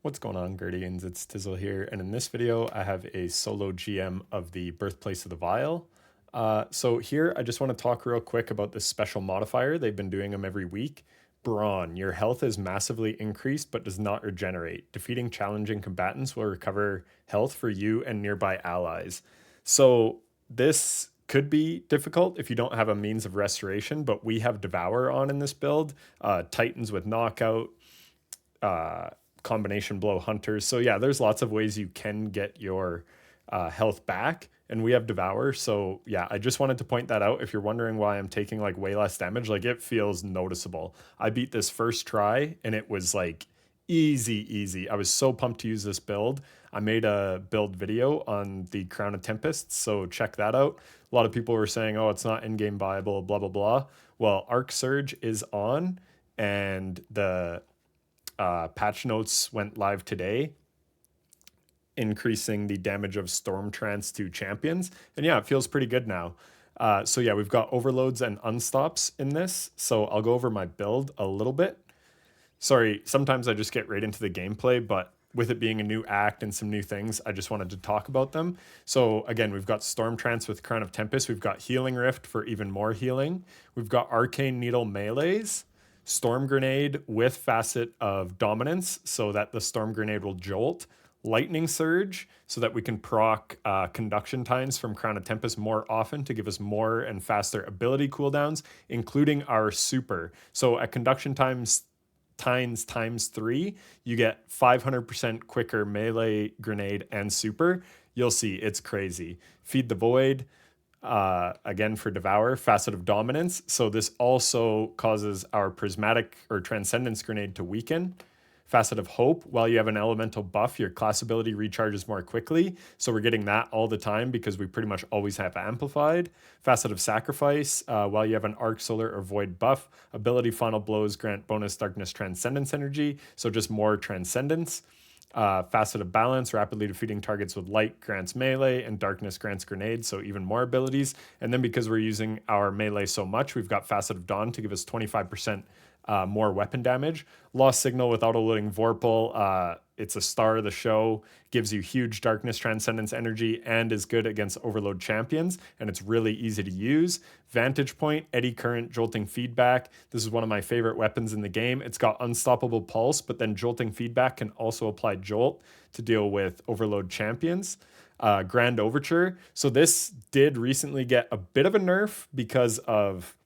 What's going on, Guardians? It's Tizzle here, and in this video I have a solo GM of the Birthplace of the Vile. So here I just want to talk real quick about this special modifier. They've been doing them every week. Brawn, your health is massively increased but does not regenerate. Defeating challenging combatants will recover health for you and nearby allies. So this could be difficult if you don't have a means of restoration, but we have Devour on in this build, Titans with Knockout, combination blow hunters. So yeah, there's lots of ways you can get your health back, and we have Devour. So yeah, I just wanted to point that out. If you're wondering why I'm taking like way less damage, like it feels noticeable. I beat this first try and it was like easy. I was so pumped to use this build. I made a build video on the Crown of Tempests, so check that out. A lot of people were saying, oh, it's not in-game viable, blah blah blah. Well, Arc Surge is on, and the patch notes went live today, increasing the damage of Storm Trance to champions. And yeah, it feels pretty good now. So yeah, we've got overloads and unstops in this. So I'll go over my build a little bit. Sorry, sometimes I just get right into the gameplay, but with it being a new act and some new things, I just wanted to talk about them. So again, we've got Storm Trance with Crown of Tempest. We've got Healing Rift for even more healing. We've got Arcane Needle melees. Storm Grenade with Facet of Dominance so that the Storm Grenade will jolt. Lightning Surge so that we can proc Conduction Times from Crown of Tempest more often to give us more and faster ability cooldowns, including our super. So at Conduction Times times 3, you get 500% quicker melee, grenade, and super. You'll see, it's crazy. Feed the Void, again for Devour, Facet of Dominance. So this also causes our Prismatic or Transcendence Grenade to weaken. Facet of Hope, while you have an elemental buff, your class ability recharges more quickly. So we're getting that all the time because we pretty much always have Amplified. Facet of Sacrifice, while you have an Arc, Solar, or Void buff, ability Final Blows grant bonus Darkness Transcendence energy, so just more Transcendence. Facet of Balance, rapidly defeating targets with light grants melee, and darkness grants grenades, so even more abilities. And then because we're using our melee so much, we've got Facet of Dawn to give us 25% more weapon damage. Lost Signal with auto-loading Vorpal, it's a star of the show, gives you huge darkness transcendence energy, and is good against overload champions, and it's really easy to use. Vantage Point, Eddy Current, Jolting Feedback. This is one of my favorite weapons in the game. It's got Unstoppable Pulse, but then Jolting Feedback can also apply Jolt to deal with overload champions. Grand Overture. So this did recently get a bit of a nerf because of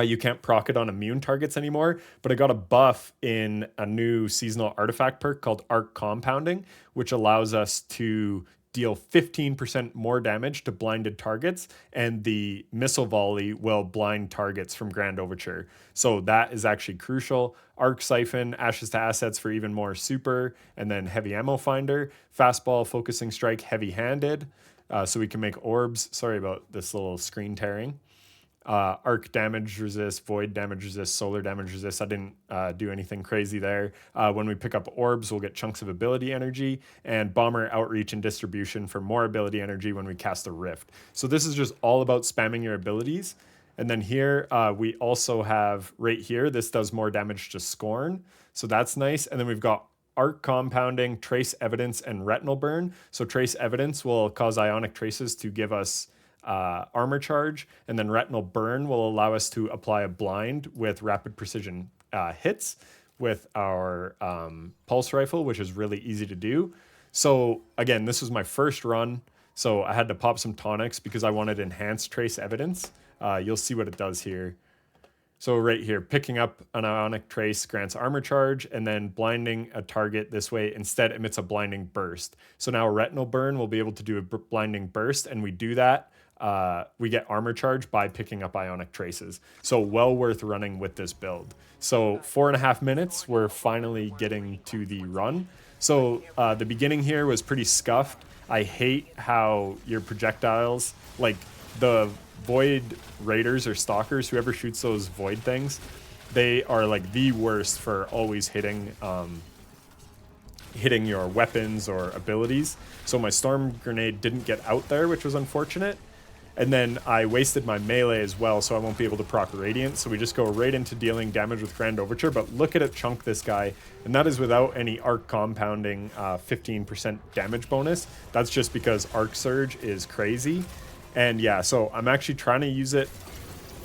you can't proc it on immune targets anymore, but it got a buff in a new seasonal artifact perk called Arc Compounding, which allows us to deal 15% more damage to blinded targets, and the missile volley will blind targets from Grand Overture. So that is actually crucial. Arc Siphon, Ashes to Assets for even more super, and then Heavy Ammo Finder, Fastball, Focusing Strike, Heavy-Handed, so we can make orbs. Sorry about this little screen tearing. Arc damage resist, void damage resist, solar damage resist. I didn't do anything crazy there. When we pick up orbs, we'll get chunks of ability energy, and bomber outreach and distribution for more ability energy when we cast a rift. So this is just all about spamming your abilities. And then here we also have right here, this does more damage to Scorn. So that's nice. And then we've got Arc Compounding, Trace Evidence, and Retinal Burn. So Trace Evidence will cause ionic traces to give us armor charge, and then Retinal Burn will allow us to apply a blind with rapid precision hits with our pulse rifle, which is really easy to do. So again, this was my first run, so I had to pop some tonics because I wanted enhanced Trace Evidence. You'll see what it does here. So right here, picking up an ionic trace grants armor charge, and then blinding a target this way instead emits a blinding burst. So now a Retinal Burn will be able to do a blinding burst, and we do that. We get armor charge by picking up ionic traces. So well worth running with this build. So 4.5 minutes, we're finally getting to the run. So the beginning here was pretty scuffed. I hate how your projectiles, like the Void Raiders or Stalkers, whoever shoots those Void things, they are like the worst for always hitting your weapons or abilities. So my Storm Grenade didn't get out there, which was unfortunate. And then I wasted my melee as well, so I won't be able to proc Radiant. So we just go right into dealing damage with Grand Overture. But look at it chunk this guy. And that is without any Arc compounding 15% damage bonus. That's just because Arc Surge is crazy. And yeah, so I'm actually trying to use it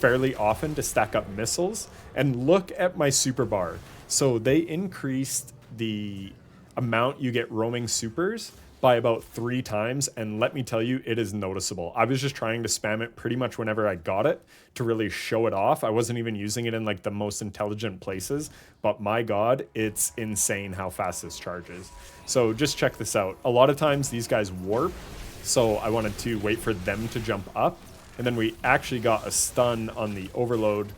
fairly often to stack up missiles. And look at my super bar. So they increased the amount you get roaming supers by about 3 times, and let me tell you, it is noticeable. I was just trying to spam it pretty much whenever I got it to really show it off. I wasn't even using it in like the most intelligent places, but my god, it's insane how fast this charges. So just check this out. A lot of times these guys warp, so I wanted to wait for them to jump up, and then we actually got a stun on the overload,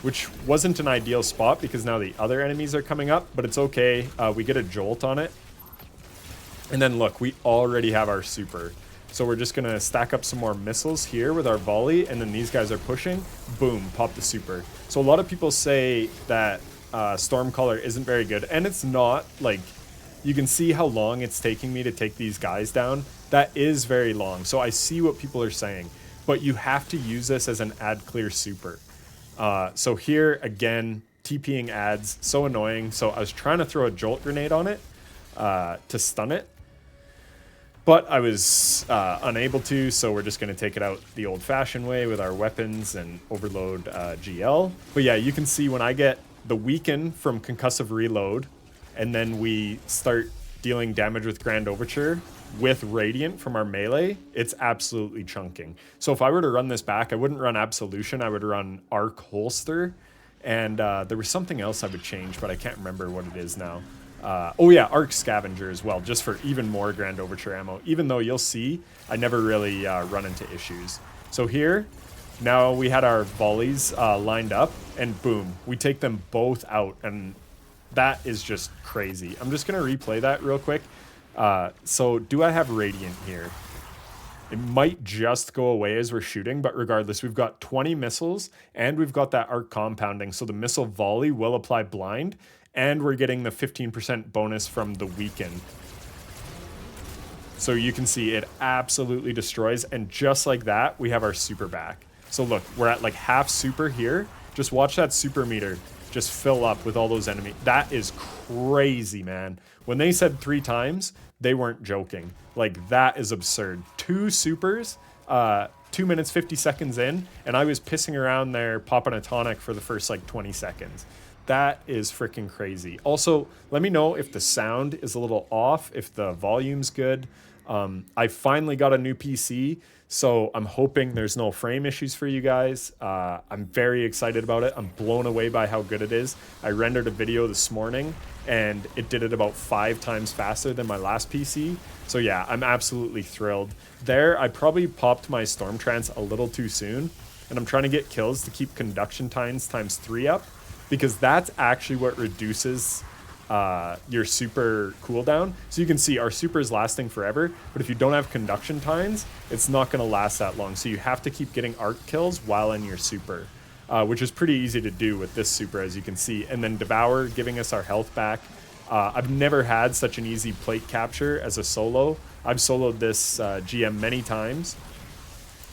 which wasn't an ideal spot because now the other enemies are coming up, but it's okay. We get a jolt on it. And then look, we already have our super. So we're just gonna stack up some more missiles here with our volley, and then these guys are pushing, boom, pop the super. So a lot of people say that Stormcaller isn't very good, and it's not. Like, you can see how long it's taking me to take these guys down. That is very long, so I see what people are saying, but you have to use this as an ad clear super. So here, again, TPing ads, so annoying. So I was trying to throw a jolt grenade on it to stun it, but I was unable to, so we're just going to take it out the old-fashioned way with our weapons and overload GL. But yeah, you can see when I get the weaken from concussive reload, and then we start dealing damage with Grand Overture with Radiant from our melee, it's absolutely chunking. So if I were to run this back, I wouldn't run Absolution, I would run Arc Holster, and there was something else I would change, but I can't remember what it is now. Oh yeah, Arc Scavenger as well, just for even more Grand Overture ammo, even though you'll see I never really run into issues. So here, now we had our volleys lined up, and boom, we take them both out, and that is just crazy. I'm just going to replay that real quick. So do I have Radiant here? It might just go away as we're shooting, but regardless, we've got 20 missiles, and we've got that arc compounding, so the missile volley will apply blind, and we're getting the 15% bonus from the weaken. So you can see it absolutely destroys, and just like that, we have our super back. So look, we're at like half super here. Just watch that super meter just fill up with all those enemies. That is crazy, man. When they said 3 times, they weren't joking. Like, that is absurd. 2 supers, 2 minutes, 50 seconds in, and I was pissing around there, popping a tonic for the first, like, 20 seconds. That is freaking crazy. Also, let me know if the sound is a little off, if the volume's good. I finally got a new PC, so I'm hoping there's no frame issues for you guys. I'm very excited about it. I'm blown away by how good it is. I rendered a video this morning, and it did it about 5 times faster than my last PC. So yeah, I'm absolutely thrilled. There, I probably popped my Storm Trance a little too soon, and I'm trying to get kills to keep conduction times ×3 up, because that's actually what reduces your super cooldown. So you can see our super is lasting forever, but if you don't have conduction times, it's not going to last that long. So you have to keep getting arc kills while in your super, which is pretty easy to do with this super, as you can see. And then Devour giving us our health back. I've never had such an easy plate capture as a solo. I've soloed this GM many times,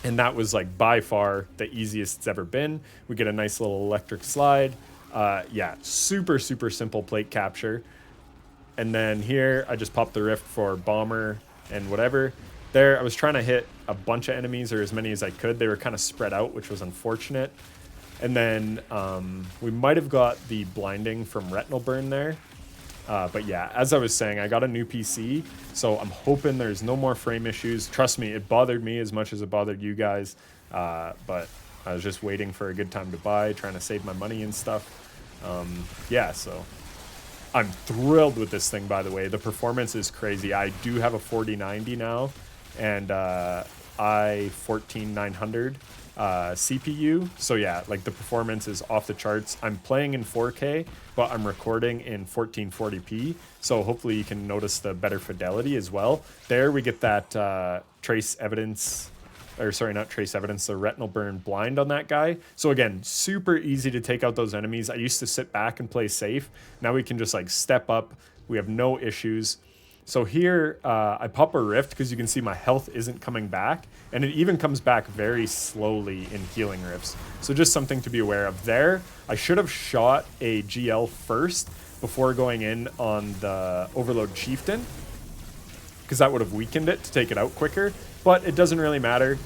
and that was like by far the easiest it's ever been. We get a nice little electric slide. Yeah, super simple plate capture. And then here I just popped the rift for bomber and whatever. There I was trying to hit a bunch of enemies, or as many as I could. They were kind of spread out, which was unfortunate. And then we might have got the blinding from retinal burn there. But yeah, as I was saying, I got a new PC, so I'm hoping there's no more frame issues. Trust me, it bothered me as much as it bothered you guys, but I was just waiting for a good time to buy, trying to save my money and stuff. Yeah, so I'm thrilled with this thing, by the way. The performance is crazy. I do have a 4090 now, and i14900 CPU. So yeah, like the performance is off the charts. I'm playing in 4K, but I'm recording in 1440p. So hopefully you can notice the better fidelity as well. There we get that trace evidence, or sorry, not trace evidence, the retinal burn blind on that guy. So again, super easy to take out those enemies. I used to sit back and play safe. Now we can just like step up. We have no issues. So here, I pop a rift because you can see my health isn't coming back, and it even comes back very slowly in healing rifts. So just something to be aware of there. I should have shot a GL first before going in on the Overload Chieftain, because that would have weakened it to take it out quicker, but it doesn't really matter.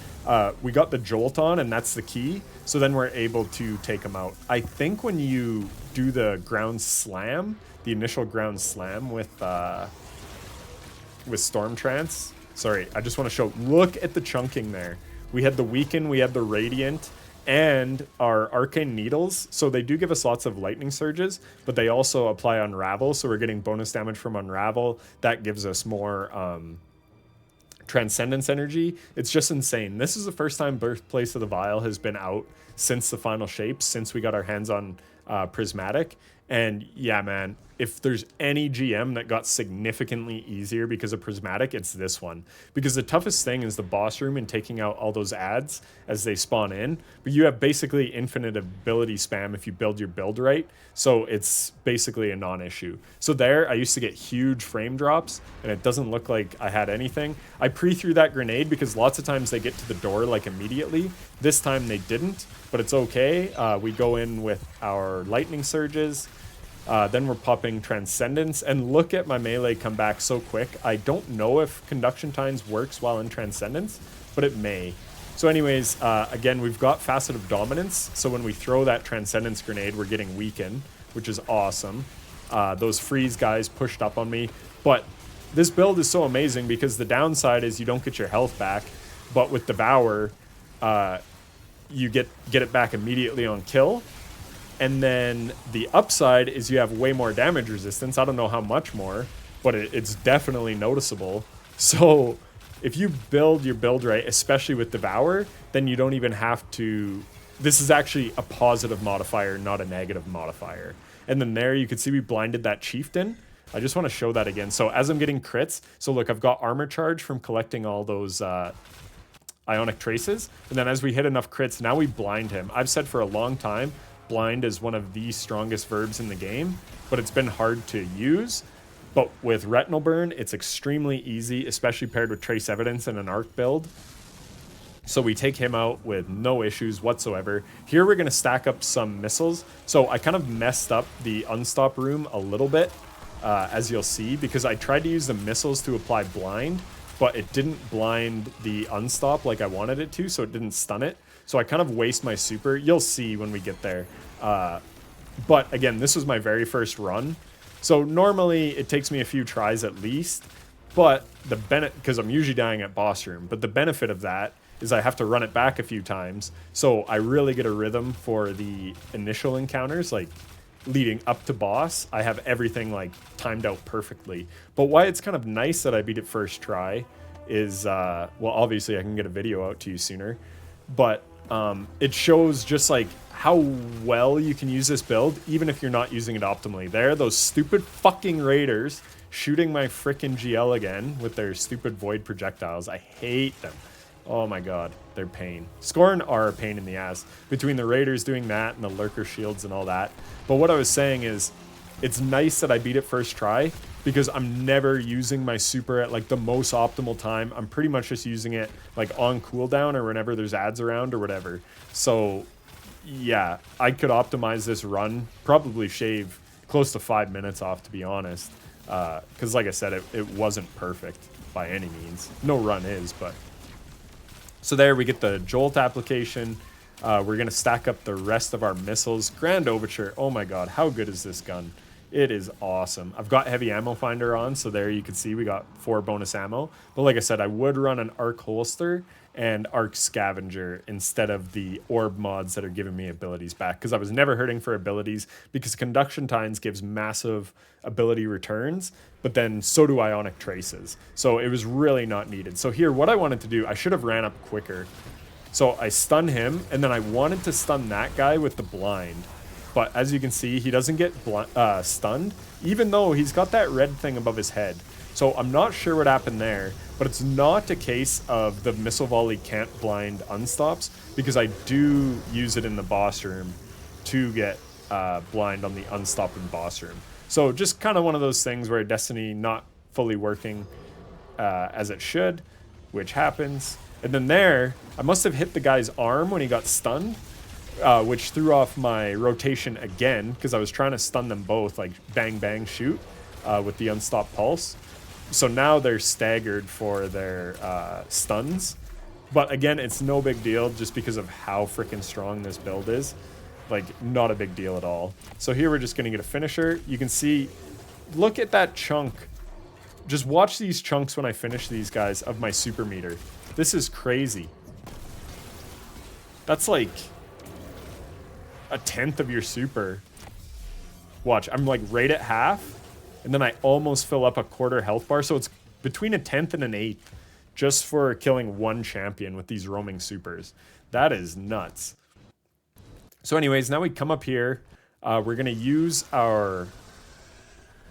We got the Jolt on, and that's the key, so then we're able to take him out. I think when you do the ground slam, the initial ground slam with Storm Trance, sorry, I just want to show, look at the chunking there. We had the Weaken, we had the Radiant, and our Arcane Needles, so they do give us lots of Lightning Surges, but they also apply Unravel, so we're getting bonus damage from Unravel. That gives us more Transcendence energy. It's just insane. This is the first time Birthplace of the Vile has been out since the final shapes, since we got our hands on Prismatic. And yeah, man, if there's any GM that got significantly easier because of Prismatic, it's this one. Because the toughest thing is the boss room and taking out all those ads as they spawn in. But you have basically infinite ability spam if you build your build right. So it's basically a non-issue. So there, I used to get huge frame drops, and it doesn't look like I had anything. I pre-threw that grenade because lots of times they get to the door like immediately. This time they didn't, but it's okay. We go in with our lightning surges. Then we're popping Transcendence, and look at my melee come back so quick. I don't know if Conduction Times works while in Transcendence, but it may. So anyways, again, we've got Facet of Dominance, so when we throw that Transcendence grenade, we're getting weakened, which is awesome. Those freeze guys pushed up on me, but this build is so amazing because the downside is you don't get your health back, but with Devour, you get it back immediately on kill. And then the upside is you have way more damage resistance. I don't know how much more, but it's definitely noticeable. So if you build your build right, especially with Devour, then you don't even have to... This is actually a positive modifier, not a negative modifier. And then there you can see we blinded that Chieftain. I just want to show that again. So as I'm getting crits, so look, I've got armor charge from collecting all those Ionic Traces. And then as we hit enough crits, now we blind him. I've said for a long time, blind is one of the strongest verbs in the game, but it's been hard to use. But with Retinal Burn, it's extremely easy, especially paired with Trace Evidence and an Arc build. So we take him out with no issues whatsoever. Here we're going to stack up some missiles. So I kind of messed up the Unstop room a little bit, as you'll see, because I tried to use the missiles to apply blind, but it didn't blind the Unstop like I wanted it to, so it didn't stun it. So I kind of waste my super. You'll see when we get there. But again, this was my very first run. So normally it takes me a few tries at least, but the benefit, because I'm usually dying at boss room, but the benefit of that is I have to run it back a few times. So I really get a rhythm for the initial encounters, like leading up to boss. I have everything like timed out perfectly. But why it's kind of nice that I beat it first try is, well, obviously I can get a video out to you sooner, but it shows just like how well you can use this build, even if you're not using it optimally. There, those stupid fucking raiders shooting my frickin' GL again with their stupid void projectiles. I hate them. Oh my god, they're pain. Scorn are a pain in the ass between the raiders doing that and the lurker shields and all that. But what I was saying is, it's nice that I beat it first try, because I'm never using my super at like the most optimal time. I'm pretty much just using it like on cooldown or whenever there's ads around or whatever. So yeah, I could optimize this run, probably shave close to 5 minutes off, to be honest. Because like I said, it wasn't perfect by any means. No run is, but... So there we get the Jolt application. We're going to stack up the rest of our missiles. Grand Overture, oh my god, how good is this gun? It is awesome. I've got heavy ammo finder on, so there you can see we got 4 bonus ammo. But like I said, I would run an Arc Holster and Arc Scavenger instead of the orb mods that are giving me abilities back, because I was never hurting for abilities, because Conduction Times gives massive ability returns, but then so do Ionic Traces. So it was really not needed. So here, what I wanted to do, I should have ran up quicker. So I stun him, and then I wanted to stun that guy with the blind. But as you can see, he doesn't get stunned, even though he's got that red thing above his head. So I'm not sure what happened there, but it's not a case of the missile volley can't blind unstops, because I do use it in the boss room to get blind on the unstop in boss room. So just kind of one of those things where Destiny not fully working as it should, which happens. And then there, I must have hit the guy's arm when he got stunned, which threw off my rotation again, because I was trying to stun them both, like bang, bang, shoot, with the unstopped pulse. So now they're staggered for their stuns. But again, it's no big deal just because of how freaking strong this build is. Like, not a big deal at all. So here we're just going to get a finisher. You can see, look at that chunk. Just watch these chunks when I finish these guys of my super meter. This is crazy. That's like a tenth of your super. Watch, I'm like right at half. And then I almost fill up a quarter health bar. So it's between a tenth and an eighth just for killing one champion with these roaming supers. That is nuts. So anyways, now we come up here. We're going to use our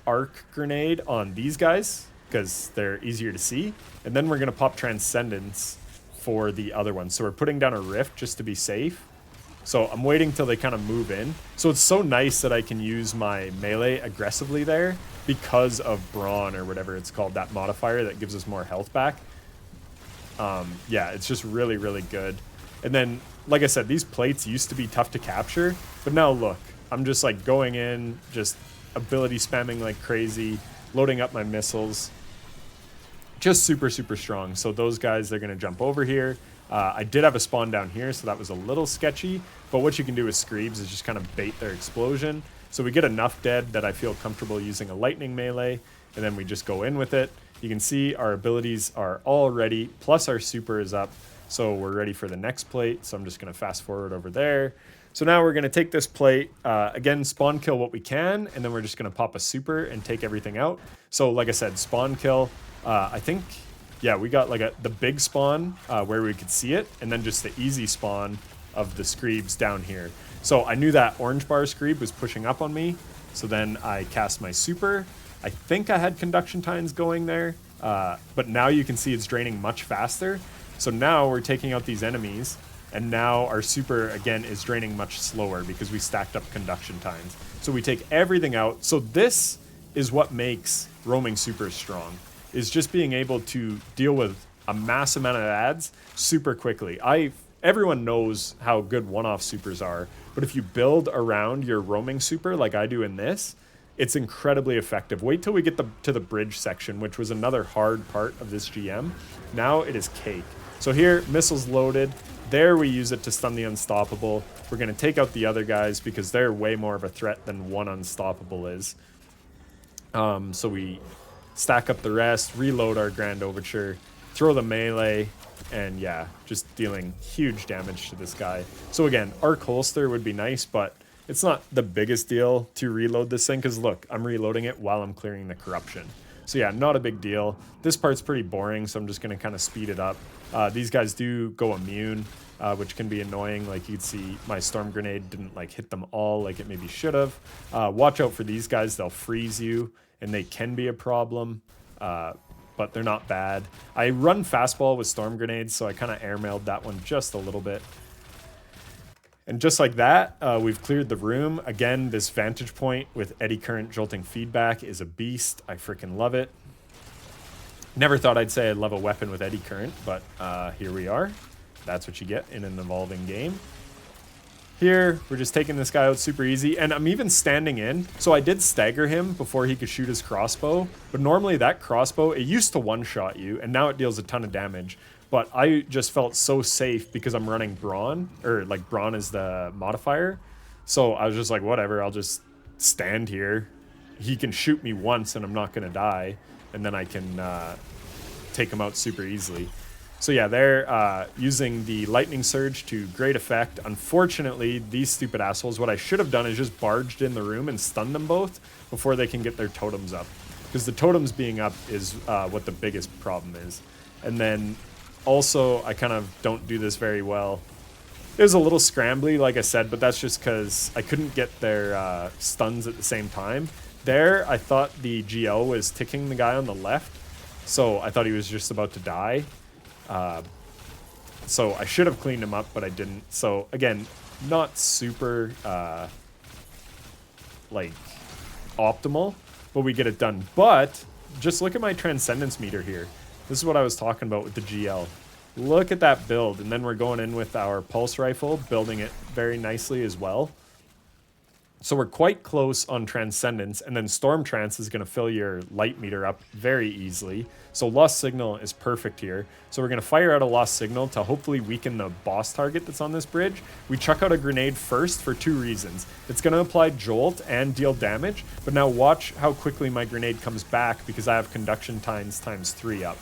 arc grenade on these guys because they're easier to see. And then we're going to pop Transcendence for the other ones. So we're putting down a Rift just to be safe. So I'm waiting till they kind of move in. So it's so nice that I can use my melee aggressively there because of Brawn or whatever it's called, that modifier that gives us more health back. Yeah, it's just really, really good. And then, like I said, these plates used to be tough to capture, but now look, I'm just like going in, just ability spamming like crazy, loading up my missiles. Just super, super strong. So those guys, they're going to jump over here. I did have a spawn down here, so that was a little sketchy. But what you can do with Screebs is just kind of bait their explosion. So we get enough dead that I feel comfortable using a lightning melee, and then we just go in with it. You can see our abilities are all ready, plus our super is up. So we're ready for the next plate. So I'm just going to fast forward over there. So now we're going to take this plate, again, spawn kill what we can, and then we're just going to pop a super and take everything out. So like I said, spawn kill, I think... Yeah, we got like the big spawn where we could see it, and then just the easy spawn of the Screebs down here. So I knew that orange bar Screeb was pushing up on me, so then I cast my super. I think I had Conduction Tines going there, but now you can see it's draining much faster. So now we're taking out these enemies, and now our super, again, is draining much slower because we stacked up Conduction Tines. So we take everything out. So this is what makes roaming supers strong. Is just being able to deal with a mass amount of ads super quickly. Everyone knows how good one-off supers are, but if you build around your roaming super like I do in this, it's incredibly effective. Wait till we get to the bridge section, which was another hard part of this GM. Now it is cake. So here, missiles loaded. There we use it to stun the Unstoppable. We're going to take out the other guys because they're way more of a threat than one Unstoppable is. So we stack up the rest, reload our Grand Overture, throw the melee, and yeah, just dealing huge damage to this guy. So again, Arc Holster would be nice, but it's not the biggest deal to reload this thing, because look, I'm reloading it while I'm clearing the corruption. So yeah, not a big deal. This part's pretty boring, so I'm just going to kind of speed it up. These guys do go immune, which can be annoying. Like you'd see my Storm Grenade didn't like hit them all like it maybe should have. Watch out for these guys, they'll freeze you. And they can be a problem, but they're not bad. I run fastball with Storm Grenades, so I kind of airmailed that one just a little bit. And just like that, we've cleared the room. Again, this vantage point with eddy current jolting feedback is a beast. I freaking love it. Never thought I'd say I'd love a weapon with eddy current, but here we are. That's what you get in an evolving game. Here, we're just taking this guy out super easy, and I'm even standing in. So I did stagger him before he could shoot his crossbow, but normally that crossbow, it used to one-shot you, and now it deals a ton of damage. But I just felt so safe because I'm running Brawn, or like Brawn is the modifier. So I was just like, whatever, I'll just stand here. He can shoot me once and I'm not gonna die, and then I can take him out super easily. So yeah, they're using the Lightning Surge to great effect. Unfortunately, these stupid assholes, what I should have done is just barged in the room and stunned them both before they can get their totems up. Because the totems being up is what the biggest problem is. And then also, I kind of don't do this very well. It was a little scrambly, like I said, but that's just because I couldn't get their stuns at the same time. There, I thought the GL was ticking the guy on the left, so I thought he was just about to die. So I should have cleaned him up, but I didn't. So again, not super like optimal, but we get it done. But just look at my Transcendence meter here. This is what I was talking about with the GL. Look at that build, and then we're going in with our Pulse Rifle, building it very nicely as well. So we're quite close on Transcendence, and then Storm Trance is going to fill your light meter up very easily. So Lost Signal is perfect here. So we're going to fire out a Lost Signal to hopefully weaken the boss target that's on this bridge. We chuck out a grenade first for 2 reasons. It's going to apply Jolt and deal damage, but now watch how quickly my grenade comes back because I have Conduction times 3 up.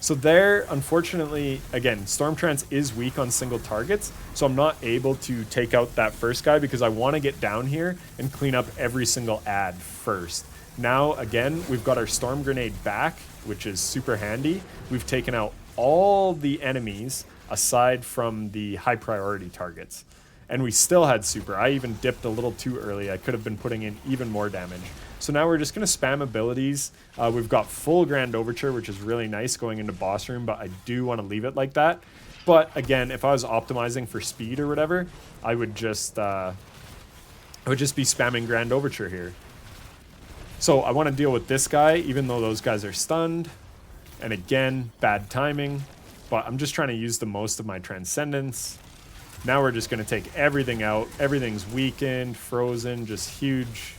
So there, unfortunately, again, Storm Trance is weak on single targets, so I'm not able to take out that first guy because I want to get down here and clean up every single ad first. Now, again, we've got our Storm Grenade back, which is super handy. We've taken out all the enemies aside from the high priority targets. And we still had super. I even dipped a little too early. I could have been putting in even more damage. So now we're just going to spam abilities. We've got full Grand Overture, which is really nice going into boss room, but I do want to leave it like that. But again, if I was optimizing for speed or whatever, I would just be spamming Grand Overture here. So I want to deal with this guy, even though those guys are stunned. And again, bad timing. But I'm just trying to use the most of my Transcendence. Now we're just going to take everything out. Everything's weakened, frozen, just huge.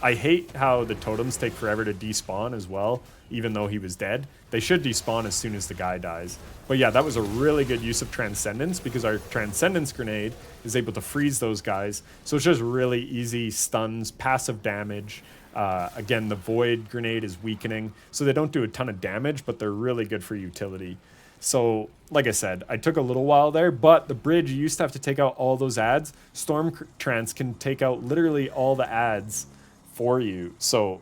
I hate how the totems take forever to despawn as well, even though he was dead. They should despawn as soon as the guy dies. But yeah, that was a really good use of Transcendence because our Transcendence grenade is able to freeze those guys. So it's just really easy stuns, passive damage. Again, the Void grenade is weakening, so they don't do a ton of damage, but they're really good for utility. So, like I said, I took a little while there, but the bridge, you used to have to take out all those ads. Storm Trance can take out literally all the ads for you. So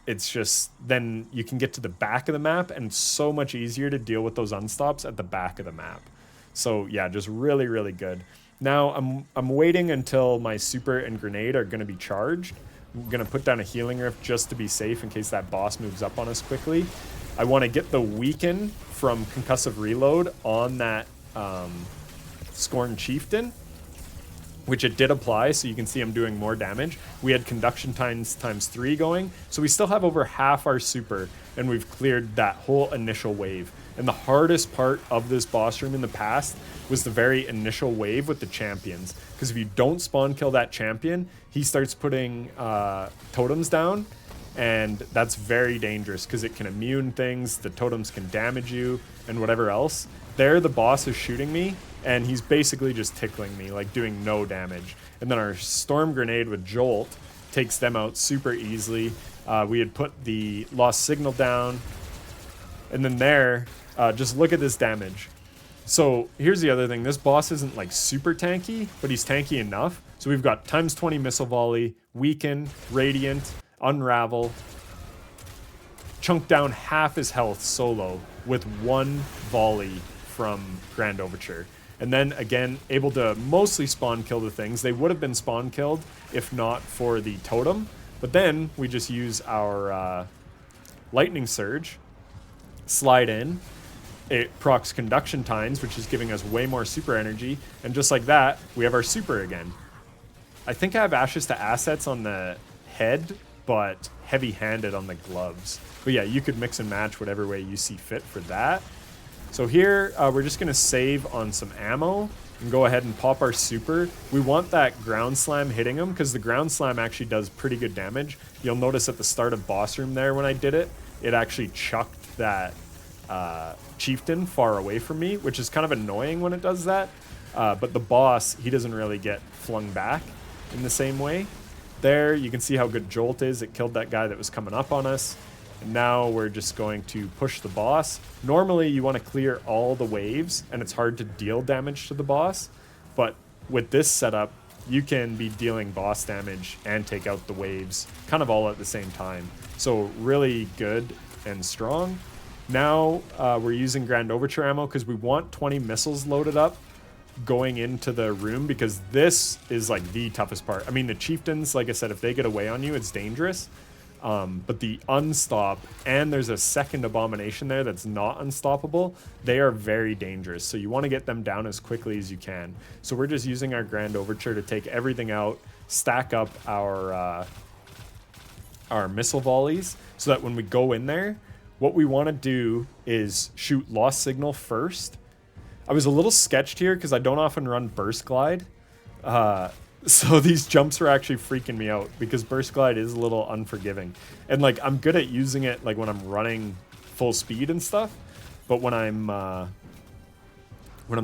it's just, then you can get to the back of the map, and it's so much easier to deal with those unstops at the back of the map. So yeah, just really, really good. Now I'm waiting until my super and grenade are going to be charged. I'm going to put down a healing rift just to be safe in case that boss moves up on us quickly. I want to get the weaken from concussive reload on that Scorn Chieftain, which it did apply, so you can see I'm doing more damage. We had conduction times 3 going, so we still have over half our super, and we've cleared that whole initial wave. And the hardest part of this boss room in the past was the very initial wave with the champions, because if you don't spawn kill that champion, he starts putting totems down, and that's very dangerous because it can immune things, the totems can damage you, and whatever else. There, the boss is shooting me, and he's basically just tickling me, like doing no damage. And then our Storm Grenade with Jolt takes them out super easily. We had put the Lost Signal down, and then there, just look at this damage. So here's the other thing. This boss isn't like super tanky, but he's tanky enough. So we've got times 20 missile volley, weaken, radiant, unravel, chunk down half his health solo with one volley from Grand Overture. And then again, able to mostly spawn kill the things. They would have been spawn killed if not for the totem. But then we just use our Lightning Surge, slide in. It procs Conduction Times, which is giving us way more super energy. And just like that, we have our super again. I think I have Ashes to Assets on the head, but heavy-handed on the gloves. But yeah, you could mix and match whatever way you see fit for that. So here, we're just going to save on some ammo and go ahead and pop our super. We want that Ground Slam hitting him because the Ground Slam actually does pretty good damage. You'll notice at the start of boss room there when I did it, it actually chucked that Chieftain far away from me, which is kind of annoying when it does that. But the boss, he doesn't really get flung back in the same way. There, you can see how good Jolt is. It killed that guy that was coming up on us. And now we're just going to push the boss. Normally, you want to clear all the waves, and it's hard to deal damage to the boss. But with this setup, you can be dealing boss damage and take out the waves kind of all at the same time. So really good and strong. Now we're using Grand Overture ammo because we want 20 missiles loaded up going into the room because this is like the toughest part. I mean, the Chieftains, like I said, if they get away on you, it's dangerous. But the Unstop, and there's a second Abomination there that's not unstoppable, they are very dangerous. So you want to get them down as quickly as you can. So we're just using our Grand Overture to take everything out, stack up our our missile volleys so that when we go in there, what we want to do is shoot Lost Signal first. I was a little sketched here because I don't often run Burst Glide. So these jumps were actually freaking me out because Burst Glide is a little unforgiving. And like I'm good at using it like when I'm running full speed and stuff, but when I'm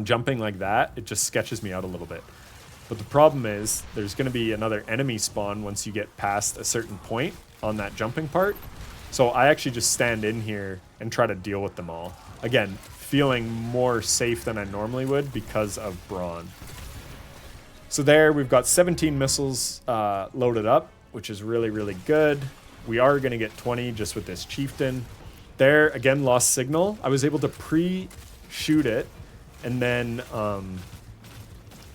jumping like that, it just sketches me out a little bit. But the problem is there's going to be another enemy spawn once you get past a certain point on that jumping part. So I actually just stand in here and try to deal with them all. Again, feeling more safe than I normally would because of Brawn. So there we've got 17 missiles loaded up, which is really, really good. We are going to get 20 just with this Chieftain. There, again, Lost Signal. I was able to pre-shoot it and then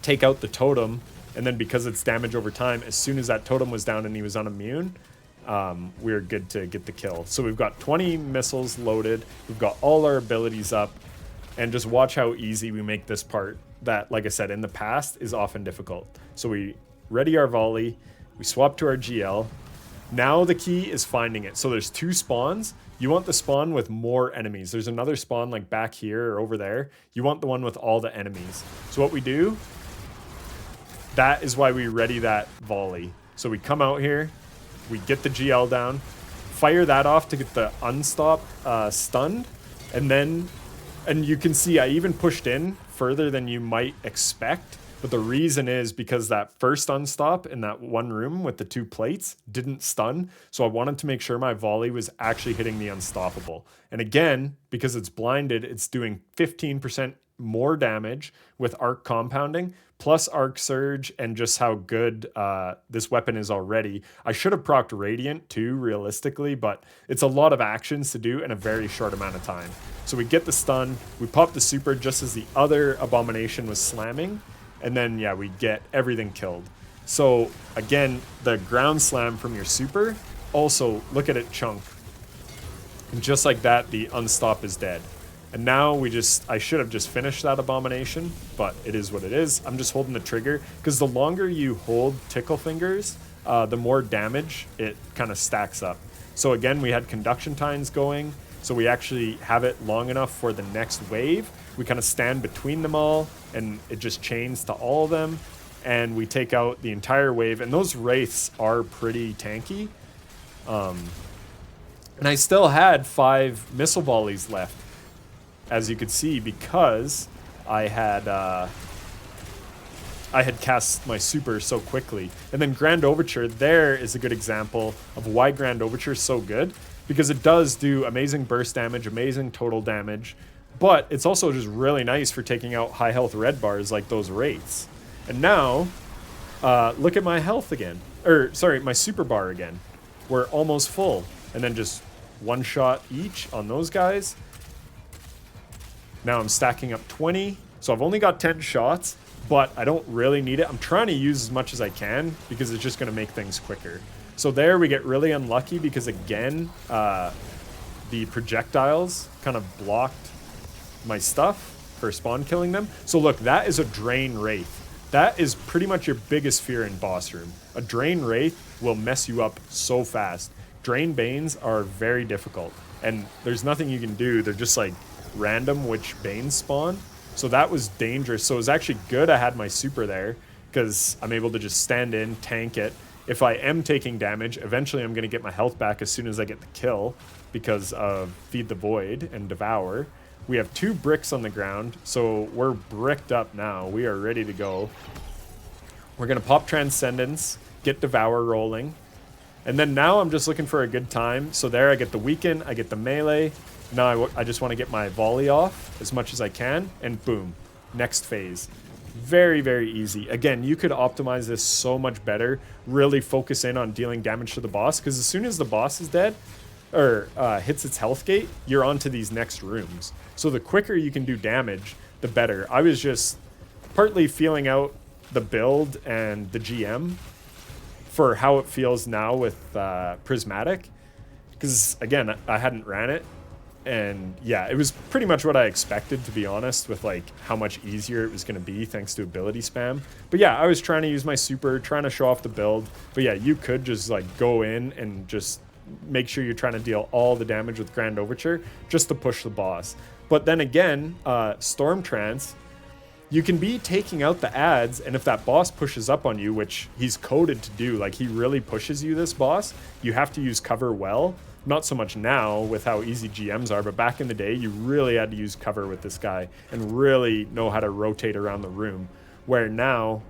take out the totem. And then because it's damage over time, as soon as that totem was down and he was unimmune, we were good to get the kill. So we've got 20 missiles loaded. We've got all our abilities up. And just watch how easy we make this part that, like I said, in the past is often difficult. So we ready our volley. We swap to our GL. Now the key is finding it. So there's 2 spawns. You want the spawn with more enemies. There's another spawn like back here or over there. You want the one with all the enemies. So what we do, that is why we ready that volley. So we come out here. We get the GL down. Fire that off to get the unstop stunned. And you can see I even pushed in further than you might expect. But the reason is because that first unstop in that one room with the 2 plates didn't stun. So I wanted to make sure my volley was actually hitting the unstoppable. And again, because it's blinded, it's doing 15% more damage with arc compounding, plus arc surge, and just how good this weapon is already. I should have procced Radiant too, realistically, but it's a lot of actions to do in a very short amount of time. So we get the stun, we pop the super just as the other abomination was slamming, and then yeah, we get everything killed. So again, the ground slam from your super, also look at it chunk. And just like that, the unstop is dead. And now I should have just finished that abomination, but it is what it is. I'm just holding the trigger because the longer you hold tickle fingers, the more damage it kind of stacks up. So again, we had conduction tines going. So we actually have it long enough for the next wave. We kind of stand between them all and it just chains to all of them. And we take out the entire wave. And those wraiths are pretty tanky. And I still had 5 missile volleys left, as you could see, because I had cast my super so quickly. And then Grand Overture there is a good example of why Grand Overture is so good, because it does do amazing burst damage, amazing total damage, but it's also just really nice for taking out high health red bars like those wraiths. And now, look at my health again. My super bar again. We're almost full. And then just one shot each on those guys. Now I'm stacking up 20. So I've only got 10 shots, but I don't really need it. I'm trying to use as much as I can because it's just going to make things quicker. So there we get really unlucky because, again, the projectiles kind of blocked my stuff for spawn killing them. So look, that is a Drain Wraith. That is pretty much your biggest fear in boss room. A Drain Wraith will mess you up so fast. Drain Banes are very difficult, and there's nothing you can do. They're just like random which Banes spawn. So that was dangerous. So it was actually good I had my super there because I'm able to just stand in, tank it. If I am taking damage, eventually I'm going to get my health back as soon as I get the kill because of Feed the Void and Devour. We have 2 bricks on the ground, so we're bricked up now. We are ready to go. We're going to pop Transcendence, get Devour rolling. And then now I'm just looking for a good time. So there I get the Weaken, I get the melee. Now I just want to get my volley off as much as I can, and boom, next phase. Very, very easy. Again, you could optimize this so much better, really focus in on dealing damage to the boss, because as soon as the boss is dead, or hits its health gate, you're on to these next rooms. So the quicker you can do damage, the better. I was just partly feeling out the build and the GM for how it feels now with Prismatic, because again, I hadn't ran it And yeah, it was pretty much what I expected, to be honest, with like how much easier it was going to be thanks to ability spam. But yeah, I was trying to use my super, trying to show off the build. But yeah, you could just like go in and just make sure you're trying to deal all the damage with Grand Overture just to push the boss. But then again, Storm Trance, you can be taking out the ads, and if that boss pushes up on you, which he's coded to do, like he really pushes you, this boss, you have to use cover well. Not so much now with how easy GMs are, but back in the day, you really had to use cover with this guy and really know how to rotate around the room. Where now,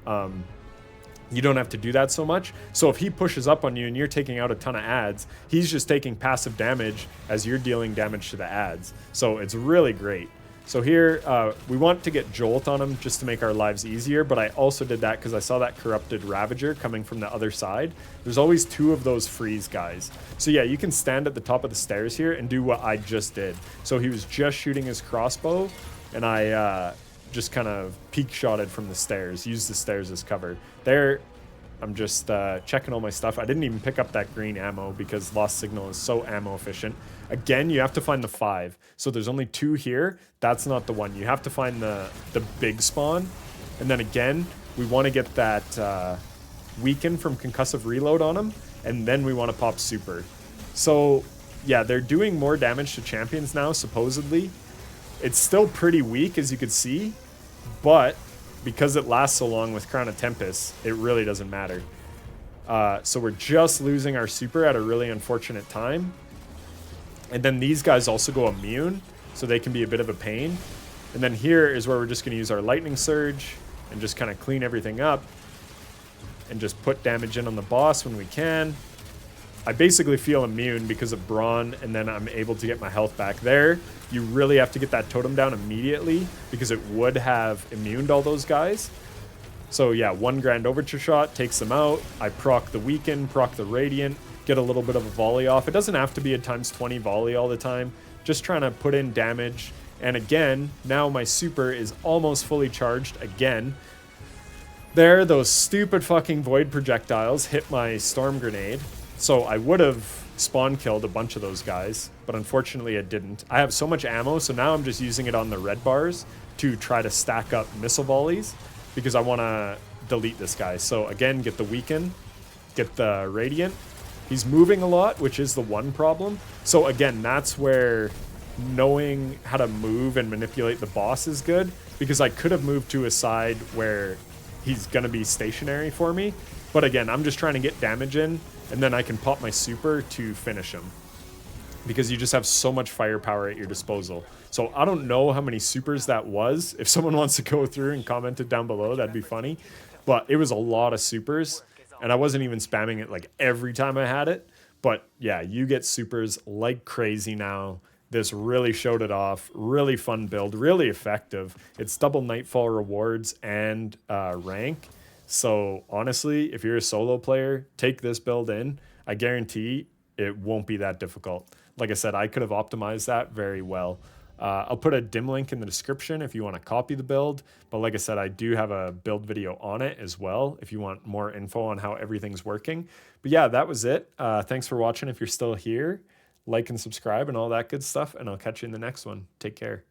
you don't have to do that so much. So if he pushes up on you and you're taking out a ton of ads, he's just taking passive damage as you're dealing damage to the ads. So it's really great. So here, we want to get Jolt on him just to make our lives easier, but I also did that because I saw that Corrupted Ravager coming from the other side. There's always 2 of those freeze guys. So yeah, you can stand at the top of the stairs here and do what I just did. So he was just shooting his crossbow, and I just kind of peek shotted from the stairs, used the stairs as cover. There, I'm just checking all my stuff. I didn't even pick up that green ammo because Lost Signal is so ammo efficient. Again, you have to find the 5. So there's only 2 here. That's not the one. You have to find the big spawn. And then again, we want to get that weaken from Concussive Reload on him. And then we want to pop super. So yeah, they're doing more damage to champions now, supposedly. It's still pretty weak, as you could see. But because it lasts so long with Crown of Tempests, it really doesn't matter. So we're just losing our super at a really unfortunate time. And then these guys also go immune, so they can be a bit of a pain. And then here is where we're just going to use our Lightning Surge and just kind of clean everything up and just put damage in on the boss when we can. I basically feel immune because of Brawn, and then I'm able to get my health back there. You really have to get that totem down immediately because it would have immuned all those guys. So yeah, 1 Grand Overture shot takes them out. I proc the Weaken, proc the Radiant, get a little bit of a volley off. It doesn't have to be a ×20 volley all the time. Just trying to put in damage. And again, now my super is almost fully charged again. There, those stupid fucking void projectiles hit my storm grenade. So I would have spawn killed a bunch of those guys, but unfortunately it didn't. I have so much ammo, so now I'm just using it on the red bars to try to stack up missile volleys because I want to delete this guy. So again, get the Weaken, get the Radiant. He's moving a lot, which is the one problem. So again, that's where knowing how to move and manipulate the boss is good, because I could have moved to a side where he's going to be stationary for me. But again, I'm just trying to get damage in, and then I can pop my super to finish him, because you just have so much firepower at your disposal. So I don't know how many supers that was. If someone wants to go through and comment it down below, that'd be funny. But it was a lot of supers, and I wasn't even spamming it like every time I had it. But yeah, you get supers like crazy now. This really showed it off. Really fun build, really effective. It's double Nightfall rewards and rank. So honestly, if you're a solo player, take this build in. I guarantee it won't be that difficult. Like I said, I could have optimized that very well. I'll put a dim link in the description if you want to copy the build. But like I said, I do have a build video on it as well if you want more info on how everything's working. But yeah, that was it. Thanks for watching if you're still here. Like and subscribe and all that good stuff. And I'll catch you in the next one. Take care.